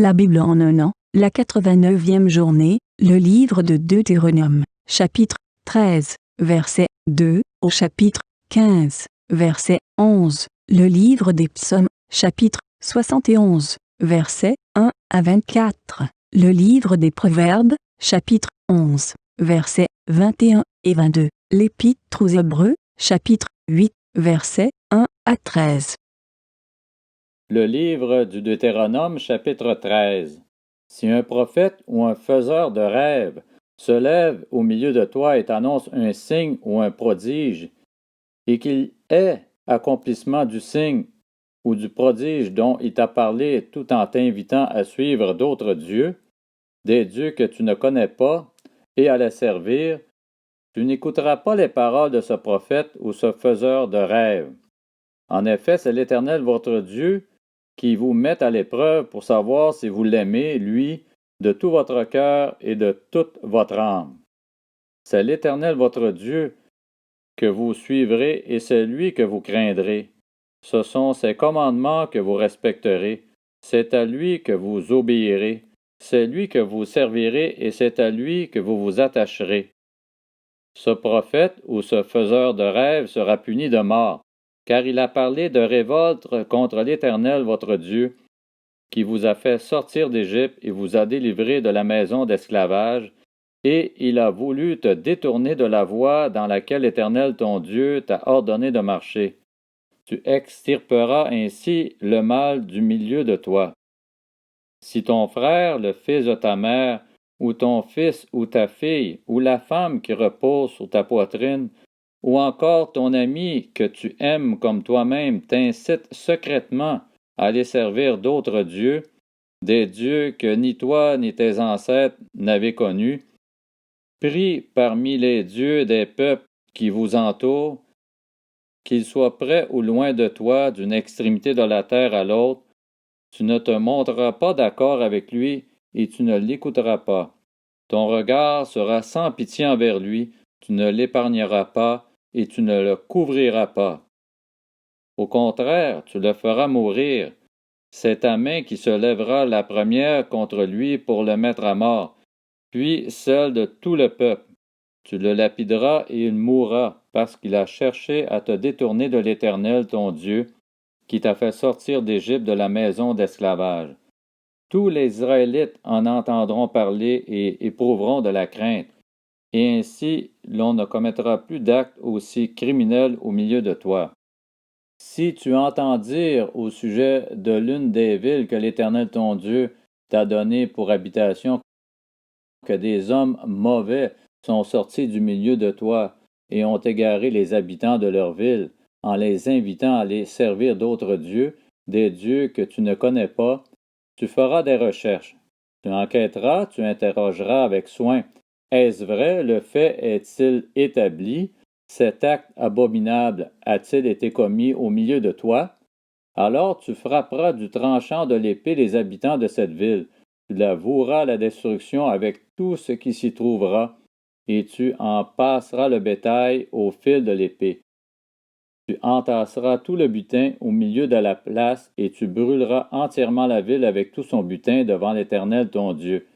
La Bible en un an, la 89e journée, le livre de Deutéronome, chapitre 13, verset 2, au chapitre 15, verset 11, le livre des psaumes, chapitre 71, verset 1 à 24, le livre des proverbes, chapitre 11, versets 21 et 22, l'épître aux Hébreux, chapitre 8, versets 1 à 13. Le livre du Deutéronome, chapitre 13. Si un prophète ou un faiseur de rêves se lève au milieu de toi et t'annonce un signe ou un prodige, et qu'il ait accomplissement du signe ou du prodige dont il t'a parlé tout en t'invitant à suivre d'autres dieux, des dieux que tu ne connais pas, et à les servir, tu n'écouteras pas les paroles de ce prophète ou ce faiseur de rêves. En effet, c'est l'Éternel votre Dieu qui vous met à l'épreuve pour savoir si vous l'aimez, lui, de tout votre cœur et de toute votre âme. C'est l'Éternel votre Dieu que vous suivrez et c'est lui que vous craindrez. Ce sont ses commandements que vous respecterez. C'est à lui que vous obéirez. C'est lui que vous servirez et c'est à lui que vous vous attacherez. Ce prophète ou ce faiseur de rêves sera puni de mort, car il a parlé de révolte contre l'Éternel votre Dieu, qui vous a fait sortir d'Égypte et vous a délivré de la maison d'esclavage, et il a voulu te détourner de la voie dans laquelle l'Éternel ton Dieu t'a ordonné de marcher. Tu extirperas ainsi le mal du milieu de toi. Si ton frère, le fils de ta mère, ou ton fils ou ta fille, ou la femme qui repose sur ta poitrine, ou encore ton ami que tu aimes comme toi-même t'incite secrètement à aller servir d'autres dieux, des dieux que ni toi ni tes ancêtres n'avaient connus, prie parmi les dieux des peuples qui vous entourent, qu'ils soient près ou loin de toi, d'une extrémité de la terre à l'autre, tu ne te montreras pas d'accord avec lui et tu ne l'écouteras pas. Ton regard sera sans pitié envers lui, tu ne l'épargneras pas et tu ne le couvriras pas. Au contraire, tu le feras mourir. C'est ta main qui se lèvera la première contre lui pour le mettre à mort, puis celle de tout le peuple. Tu le lapideras et il mourra, parce qu'il a cherché à te détourner de l'Éternel ton Dieu, qui t'a fait sortir d'Égypte de la maison d'esclavage. Tous les Israélites en entendront parler et éprouveront de la crainte, et ainsi l'on ne commettra plus d'actes aussi criminels au milieu de toi. Si tu entends dire au sujet de l'une des villes que l'Éternel ton Dieu t'a données pour habitation, que des hommes mauvais sont sortis du milieu de toi et ont égaré les habitants de leur ville, en les invitant à aller servir d'autres dieux, des dieux que tu ne connais pas, tu feras des recherches. Tu enquêteras, tu interrogeras avec soin. Est-ce vrai, le fait est-il établi? Cet acte abominable a-t-il été commis au milieu de toi? Alors tu frapperas du tranchant de l'épée les habitants de cette ville. Tu la voueras à la destruction avec tout ce qui s'y trouvera, et tu en passeras le bétail au fil de l'épée. Tu entasseras tout le butin au milieu de la place, et tu brûleras entièrement la ville avec tout son butin devant l'Éternel ton Dieu.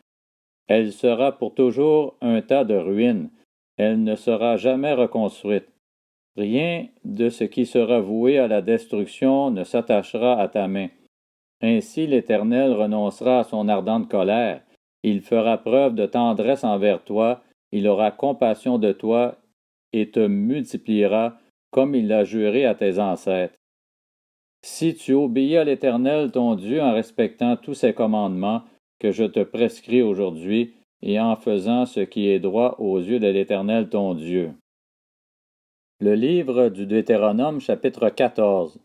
Elle sera pour toujours un tas de ruines. Elle ne sera jamais reconstruite. Rien de ce qui sera voué à la destruction ne s'attachera à ta main. Ainsi l'Éternel renoncera à son ardente colère. Il fera preuve de tendresse envers toi, il aura compassion de toi et te multipliera comme il l'a juré à tes ancêtres. Si tu obéis à l'Éternel ton Dieu en respectant tous ses commandements que je te prescris aujourd'hui et en faisant ce qui est droit aux yeux de l'Éternel ton Dieu. Le livre du Deutéronome, chapitre 14.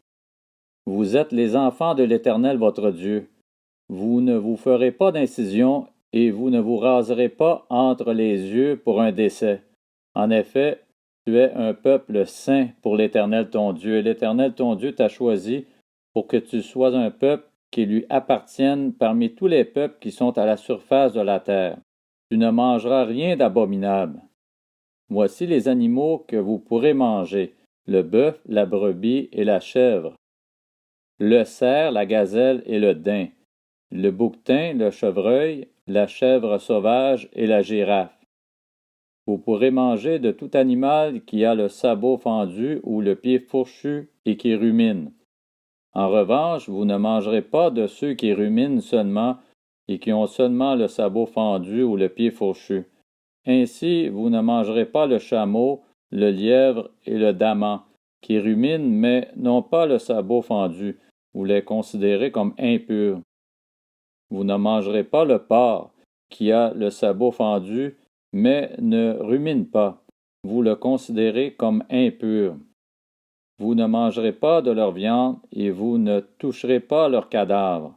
Vous êtes les enfants de l'Éternel votre Dieu. Vous ne vous ferez pas d'incision et vous ne vous raserez pas entre les yeux pour un décès. En effet, tu es un peuple saint pour l'Éternel ton Dieu. L'Éternel ton Dieu t'a choisi pour que tu sois un peuple qui lui appartienne parmi tous les peuples qui sont à la surface de la terre. Tu ne mangeras rien d'abominable. Voici les animaux que vous pourrez manger, le bœuf, la brebis et la chèvre, le cerf, la gazelle et le daim, le bouquetin, le chevreuil, la chèvre sauvage et la girafe. Vous pourrez manger de tout animal qui a le sabot fendu ou le pied fourchu et qui rumine. En revanche, vous ne mangerez pas de ceux qui ruminent seulement et qui ont seulement le sabot fendu ou le pied fourchu. Ainsi, vous ne mangerez pas le chameau, le lièvre et le daman, qui ruminent mais n'ont pas le sabot fendu. Vous les considérez comme impurs. Vous ne mangerez pas le porc, qui a le sabot fendu, mais ne rumine pas. Vous le considérez comme impur. Vous ne mangerez pas de leur viande et vous ne toucherez pas leurs cadavres.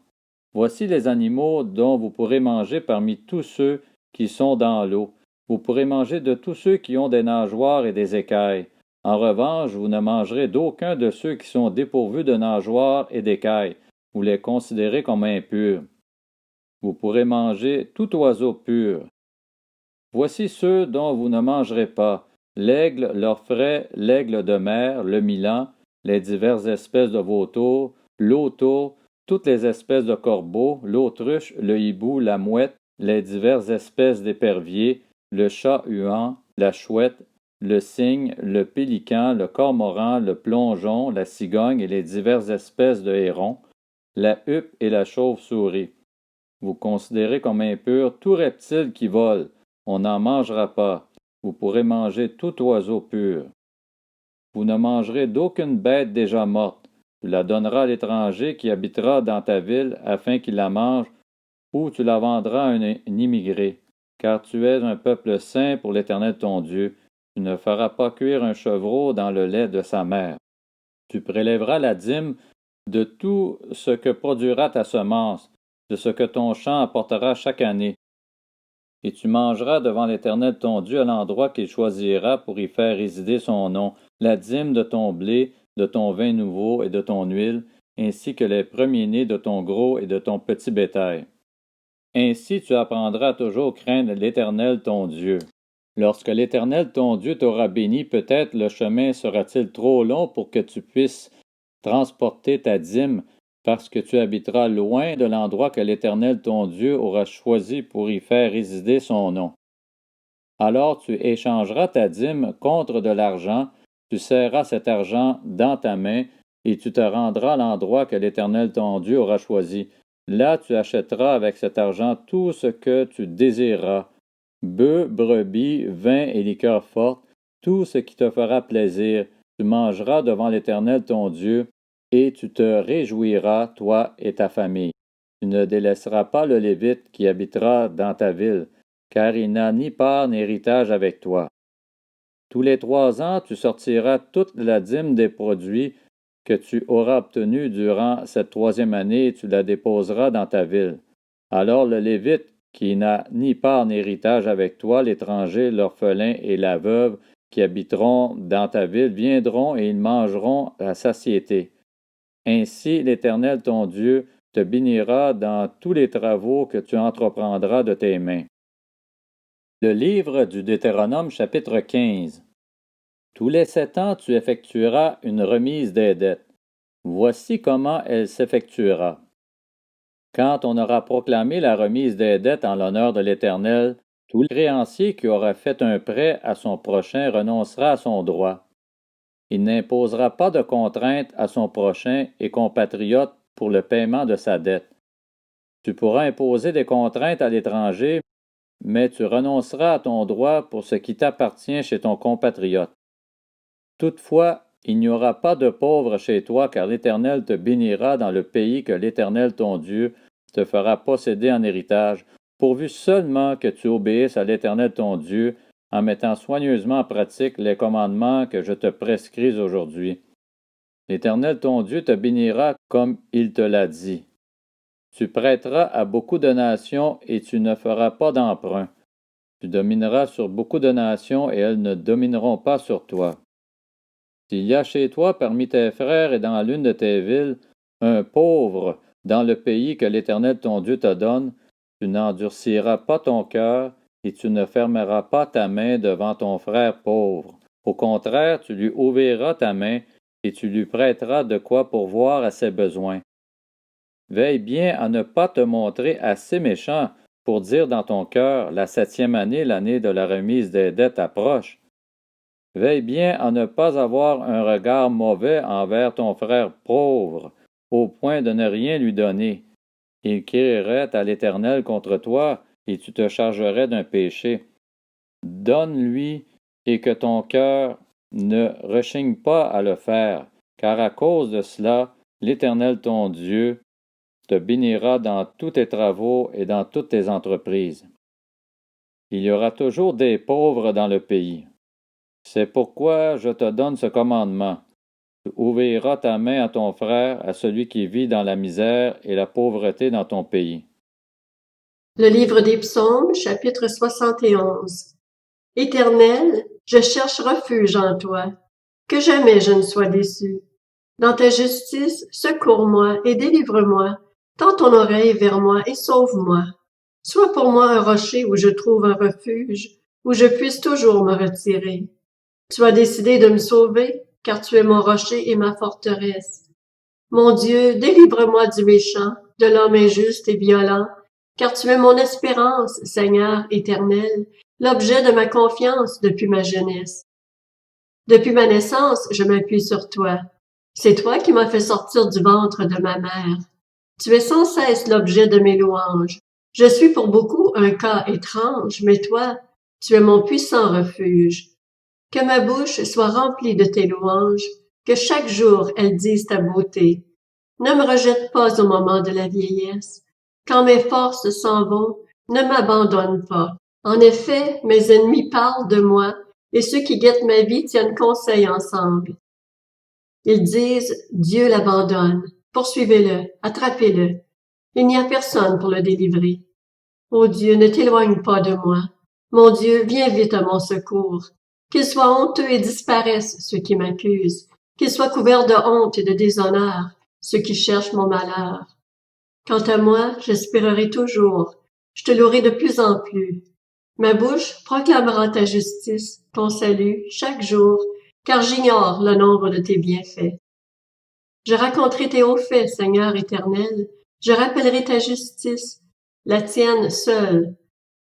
Voici les animaux dont vous pourrez manger parmi tous ceux qui sont dans l'eau. Vous pourrez manger de tous ceux qui ont des nageoires et des écailles. En revanche, vous ne mangerez d'aucun de ceux qui sont dépourvus de nageoires et d'écailles. Vous les considérez comme impurs. Vous pourrez manger tout oiseau pur. Voici ceux dont vous ne mangerez pas: l'aigle, l'orfraie, l'aigle de mer, le milan, les diverses espèces de vautours, l'autour, toutes les espèces de corbeaux, l'autruche, le hibou, la mouette, les diverses espèces d'éperviers, le chat-huant, la chouette, le cygne, le pélican, le cormoran, le plongeon, la cigogne et les diverses espèces de hérons, la huppe et la chauve-souris. Vous considérez comme impur tout reptile qui vole. On n'en mangera pas. Vous pourrez manger tout oiseau pur. Vous ne mangerez d'aucune bête déjà morte. Tu la donneras à l'étranger qui habitera dans ta ville afin qu'il la mange, ou tu la vendras à un immigré, car tu es un peuple saint pour l'Éternel ton Dieu. Tu ne feras pas cuire un chevreau dans le lait de sa mère. Tu prélèveras la dîme de tout ce que produira ta semence, de ce que ton champ apportera chaque année. Et tu mangeras devant l'Éternel ton Dieu à l'endroit qu'il choisira pour y faire résider son nom, la dîme de ton blé, de ton vin nouveau et de ton huile, ainsi que les premiers-nés de ton gros et de ton petit bétail. Ainsi tu apprendras à toujours craindre l'Éternel ton Dieu. Lorsque l'Éternel ton Dieu t'aura béni, peut-être le chemin sera-t-il trop long pour que tu puisses transporter ta dîme, parce que tu habiteras loin de l'endroit que l'Éternel ton Dieu aura choisi pour y faire résider son nom. Alors tu échangeras ta dîme contre de l'argent, tu serras cet argent dans ta main, et tu te rendras à l'endroit que l'Éternel ton Dieu aura choisi. Là tu achèteras avec cet argent tout ce que tu désireras: bœufs, brebis, vin et liqueurs fortes, tout ce qui te fera plaisir. Tu mangeras devant l'Éternel ton Dieu, et tu te réjouiras, toi et ta famille. Tu ne délaisseras pas le Lévite qui habitera dans ta ville, car il n'a ni part ni héritage avec toi. Tous les 3 ans, tu sortiras toute la dîme des produits que tu auras obtenus durant cette 3e année, et tu la déposeras dans ta ville. Alors le Lévite, qui n'a ni part ni héritage avec toi, l'étranger, l'orphelin et la veuve qui habiteront dans ta ville, viendront et ils mangeront à satiété. Ainsi l'Éternel ton Dieu te bénira dans tous les travaux que tu entreprendras de tes mains. Le livre du Deutéronome chapitre 15. Tous les 7 ans tu effectueras une remise des dettes. Voici comment elle s'effectuera. Quand on aura proclamé la remise des dettes en l'honneur de l'Éternel, tout créancier qui aura fait un prêt à son prochain renoncera à son droit. Il n'imposera pas de contrainte à son prochain et compatriote pour le paiement de sa dette. Tu pourras imposer des contraintes à l'étranger, mais tu renonceras à ton droit pour ce qui t'appartient chez ton compatriote. Toutefois, il n'y aura pas de pauvre chez toi, car l'Éternel te bénira dans le pays que l'Éternel ton Dieu te fera posséder en héritage, pourvu seulement que tu obéisses à l'Éternel ton Dieu, en mettant soigneusement en pratique les commandements que je te prescris aujourd'hui. L'Éternel ton Dieu te bénira comme il te l'a dit. Tu prêteras à beaucoup de nations et tu ne feras pas d'emprunt. Tu domineras sur beaucoup de nations et elles ne domineront pas sur toi. S'il y a chez toi parmi tes frères et dans l'une de tes villes un pauvre dans le pays que l'Éternel ton Dieu te donne, tu n'endurciras pas ton cœur et tu ne fermeras pas ta main devant ton frère pauvre. Au contraire, tu lui ouvriras ta main et tu lui prêteras de quoi pourvoir à ses besoins. Veille bien à ne pas te montrer assez méchant pour dire dans ton cœur, la 7e année, l'année de la remise des dettes approche. Veille bien à ne pas avoir un regard mauvais envers ton frère pauvre, au point de ne rien lui donner. Il crierait à l'Éternel contre toi, et tu te chargerais d'un péché. Donne-lui, et que ton cœur ne rechigne pas à le faire, car à cause de cela, l'Éternel ton Dieu te bénira dans tous tes travaux et dans toutes tes entreprises. Il y aura toujours des pauvres dans le pays. C'est pourquoi je te donne ce commandement. Tu ouvriras ta main à ton frère, à celui qui vit dans la misère et la pauvreté dans ton pays. Le livre des Psaumes, chapitre 71. Éternel, je cherche refuge en toi, que jamais je ne sois déçu. Dans ta justice, secours-moi et délivre-moi. Tends ton oreille vers moi et sauve-moi. Sois pour moi un rocher où je trouve un refuge, où je puisse toujours me retirer. Tu as décidé de me sauver, car tu es mon rocher et ma forteresse. Mon Dieu, délivre-moi du méchant, de l'homme injuste et violent, car tu es mon espérance, Seigneur éternel, l'objet de ma confiance depuis ma jeunesse. Depuis ma naissance, je m'appuie sur toi. C'est toi qui m'as fait sortir du ventre de ma mère. Tu es sans cesse l'objet de mes louanges. Je suis pour beaucoup un cas étrange, mais toi, tu es mon puissant refuge. Que ma bouche soit remplie de tes louanges, que chaque jour elle dise ta beauté. Ne me rejette pas au moment de la vieillesse. Quand mes forces s'en vont, ne m'abandonne pas. En effet, mes ennemis parlent de moi, et ceux qui guettent ma vie tiennent conseil ensemble. Ils disent, Dieu l'abandonne. Poursuivez-le, attrapez-le. Il n'y a personne pour le délivrer. Ô Dieu, ne t'éloigne pas de moi. Mon Dieu, viens vite à mon secours. Qu'ils soient honteux et disparaissent ceux qui m'accusent. Qu'ils soient couverts de honte et de déshonneur, ceux qui cherchent mon malheur. Quant à moi, j'espérerai toujours. Je te louerai de plus en plus. Ma bouche proclamera ta justice, ton salut, chaque jour, car j'ignore le nombre de tes bienfaits. Je raconterai tes hauts faits, Seigneur éternel. Je rappellerai ta justice, la tienne seule.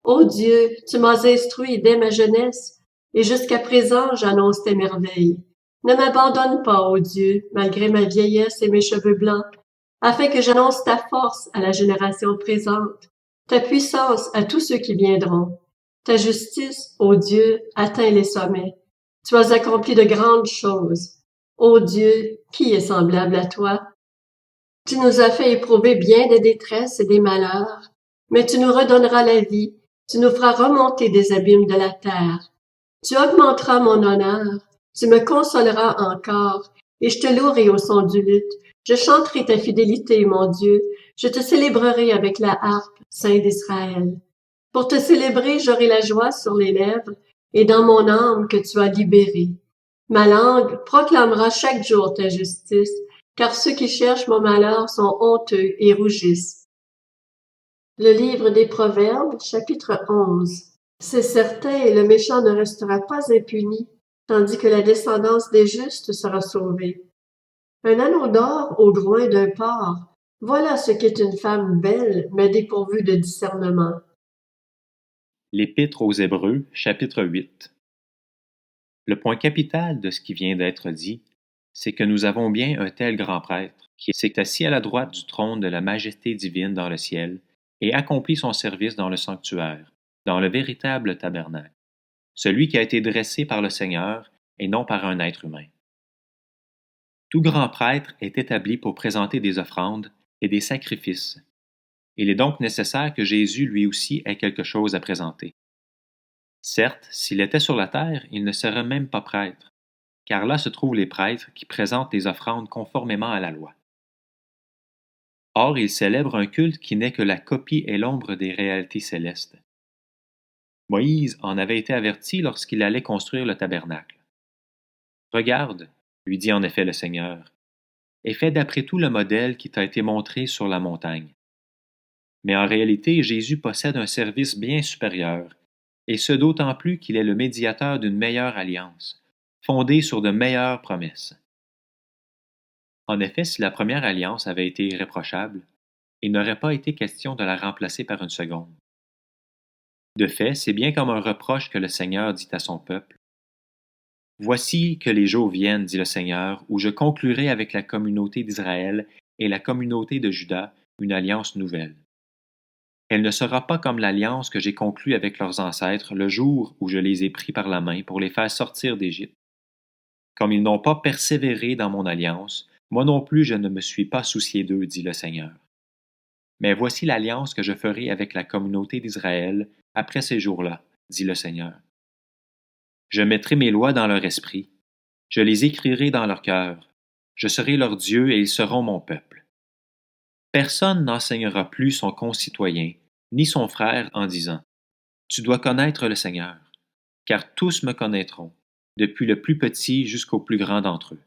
Ô Dieu, tu m'as instruit dès ma jeunesse, et jusqu'à présent j'annonce tes merveilles. Ne m'abandonne pas, ô Dieu, malgré ma vieillesse et mes cheveux blancs, afin que j'annonce ta force à la génération présente, ta puissance à tous ceux qui viendront. Ta justice, ô Dieu, atteint les sommets. Tu as accompli de grandes choses. Ô Dieu, qui est semblable à toi? Tu nous as fait éprouver bien des détresses et des malheurs, mais tu nous redonneras la vie, tu nous feras remonter des abîmes de la terre. Tu augmenteras mon honneur, tu me consoleras encore, et je te louerai au son du luth. Je chanterai ta fidélité, mon Dieu, je te célébrerai avec la harpe, Saint d'Israël. Pour te célébrer, j'aurai la joie sur les lèvres, et dans mon âme que tu as libérée. Ma langue proclamera chaque jour ta justice, car ceux qui cherchent mon malheur sont honteux et rougissent. Le livre des Proverbes, chapitre 11. C'est certain, et le méchant ne restera pas impuni, tandis que la descendance des justes sera sauvée. Un anneau d'or au groin d'un porc, voilà ce qu'est une femme belle, mais dépourvue de discernement. L'Épître aux Hébreux, chapitre 8. Le point capital de ce qui vient d'être dit, c'est que nous avons bien un tel grand prêtre, qui s'est assis à la droite du trône de la majesté divine dans le ciel, et accomplit son service dans le sanctuaire, dans le véritable tabernacle, celui qui a été dressé par le Seigneur et non par un être humain. Tout grand prêtre est établi pour présenter des offrandes et des sacrifices. Il est donc nécessaire que Jésus lui aussi ait quelque chose à présenter. Certes, s'il était sur la terre, il ne serait même pas prêtre, car là se trouvent les prêtres qui présentent les offrandes conformément à la loi. Or, il célèbre un culte qui n'est que la copie et l'ombre des réalités célestes. Moïse en avait été averti lorsqu'il allait construire le tabernacle. « Regarde, lui dit en effet le Seigneur, et fais d'après tout le modèle qui t'a été montré sur la montagne. » Mais en réalité, Jésus possède un service bien supérieur, et ce d'autant plus qu'il est le médiateur d'une meilleure alliance, fondée sur de meilleures promesses. En effet, si la première alliance avait été irréprochable, Il n'aurait pas été question de la remplacer par une seconde. De fait, c'est bien comme un reproche que le Seigneur dit à son peuple. Voici que les jours viennent, dit le Seigneur, où je conclurai avec la communauté d'Israël et la communauté de Juda une alliance nouvelle. Elle ne sera pas comme l'alliance que j'ai conclue avec leurs ancêtres le jour où je les ai pris par la main pour les faire sortir d'Égypte. Comme ils n'ont pas persévéré dans mon alliance, moi non plus je ne me suis pas soucié d'eux, dit le Seigneur. Mais voici l'alliance que je ferai avec la communauté d'Israël après ces jours-là, dit le Seigneur. Je mettrai mes lois dans leur esprit, je les écrirai dans leur cœur, je serai leur Dieu et ils seront mon peuple. Personne n'enseignera plus son concitoyen, ni son frère en disant « Tu dois connaître le Seigneur », car tous me connaîtront, depuis le plus petit jusqu'au plus grand d'entre eux.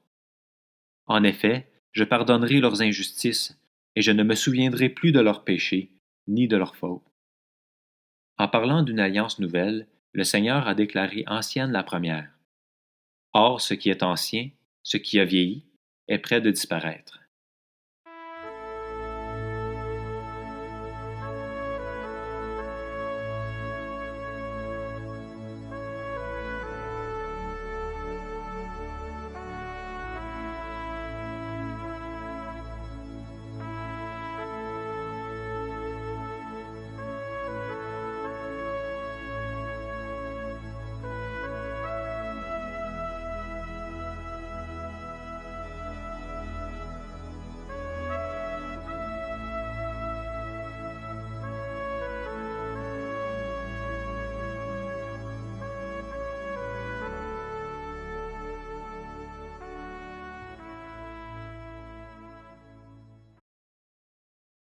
En effet, je pardonnerai leurs injustices, et je ne me souviendrai plus de leurs péchés, ni de leurs fautes. En parlant d'une alliance nouvelle, le Seigneur a déclaré ancienne la première. Or, ce qui est ancien, ce qui a vieilli, est près de disparaître.